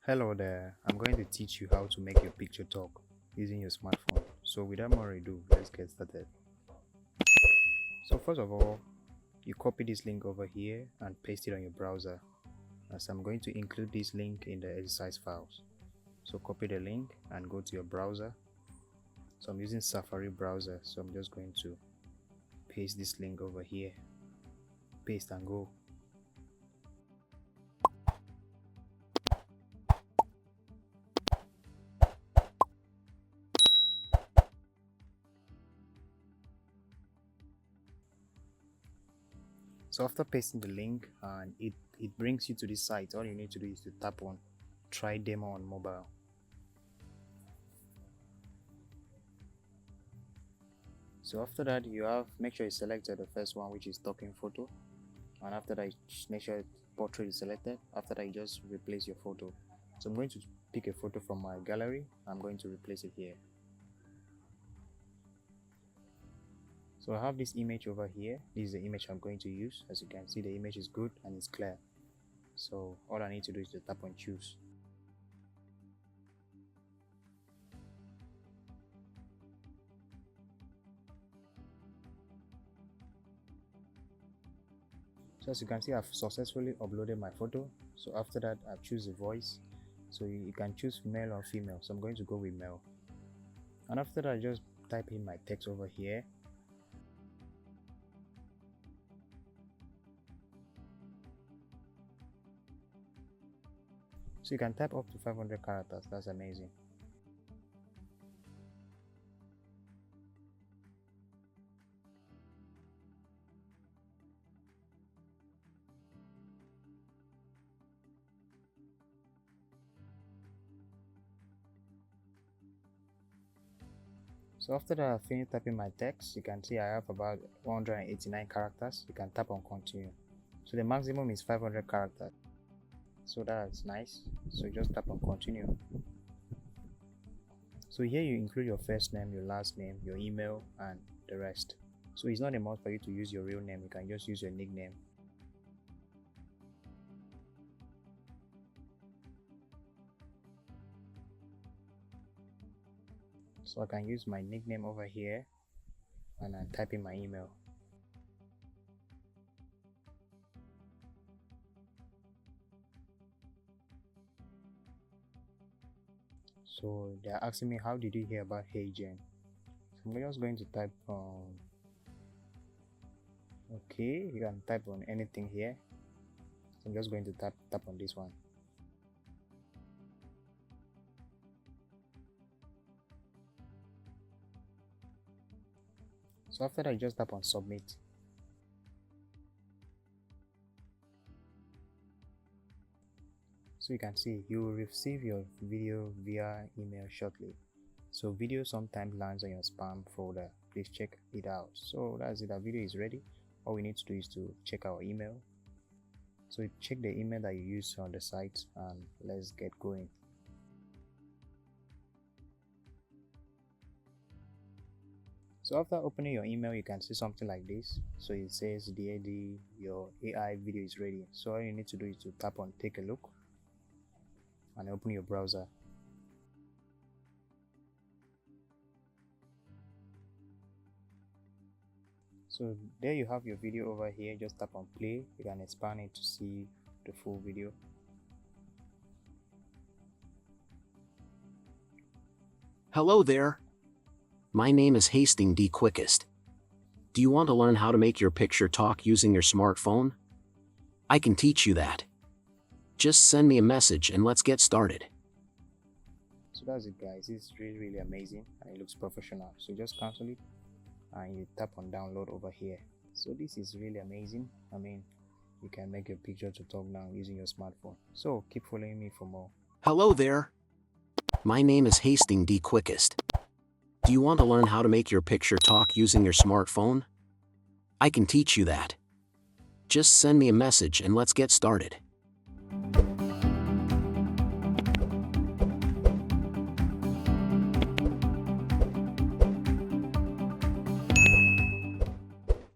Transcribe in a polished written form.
Hello there, I'm going to teach you how to make your picture talk using your smartphone. So without more ado, let's get started. So first of all, you copy this link over here and paste it on your browser, as I'm going to include this link in the exercise files. So copy the link and go to your browser. So I'm using Safari browser, so I'm just going to paste this link over here, paste and go. So after pasting the link and it brings you to this site, all you need to do is to tap on try demo on mobile. So after that, make sure you selected the first one, which is talking photo, and after that make sure portrait is selected. After that, you just replace your photo. So I'm going to pick a photo from my gallery. I'm going to replace it here. So I have this image over here. This is the image I'm going to use. As you can see, the image is good and it's clear. So all I need to do is to tap on choose. So as you can see, I've successfully uploaded my photo. So after that, I choose the voice. So you can choose male or female. So I'm going to go with male. And after that, I just type in my text over here. So you can type up to 500 characters. That's amazing. So after that, I finished typing my text. You can see I have about 189 characters. You can tap on continue. So the maximum is 500 characters. So that's nice. So you just tap on continue. So here you include your first name, your last name, your email, and the rest. So it's not a must for you to use your real name. You can just use your nickname. So I can use my nickname over here and I type in my email. So they're asking me, how did you hear about HeyGen? So I'm just going to type okay, you can type on anything here. So I'm just going to tap on this one. So after that, you just tap on submit. So you can see you will receive your video via email shortly. So video sometimes lands on your spam folder. Please check it out. So that's it, our video is ready. All we need to do is to check our email. So check the email that you use on the site and let's get going. So after opening your email, you can see something like this. So it says DAD, your AI video is ready. So all you need to do is to tap on take a look and open your browser. So there you have your video over here. Just tap on play. You can expand it to see the full video. Hello there. My name is Hastings D. Quickest. Do you want to learn how to make your picture talk using your smartphone? I can teach you that. Just send me a message and let's get started. So that's it, guys. It's really amazing and it looks professional. So just cancel it and you tap on download over here. So this is really amazing. I mean, you can make your picture to talk now using your smartphone. So keep following me for more. Hello there. My name is Hastings D. Quickest. Do you want to learn how to make your picture talk using your smartphone? I can teach you that. Just send me a message and let's get started.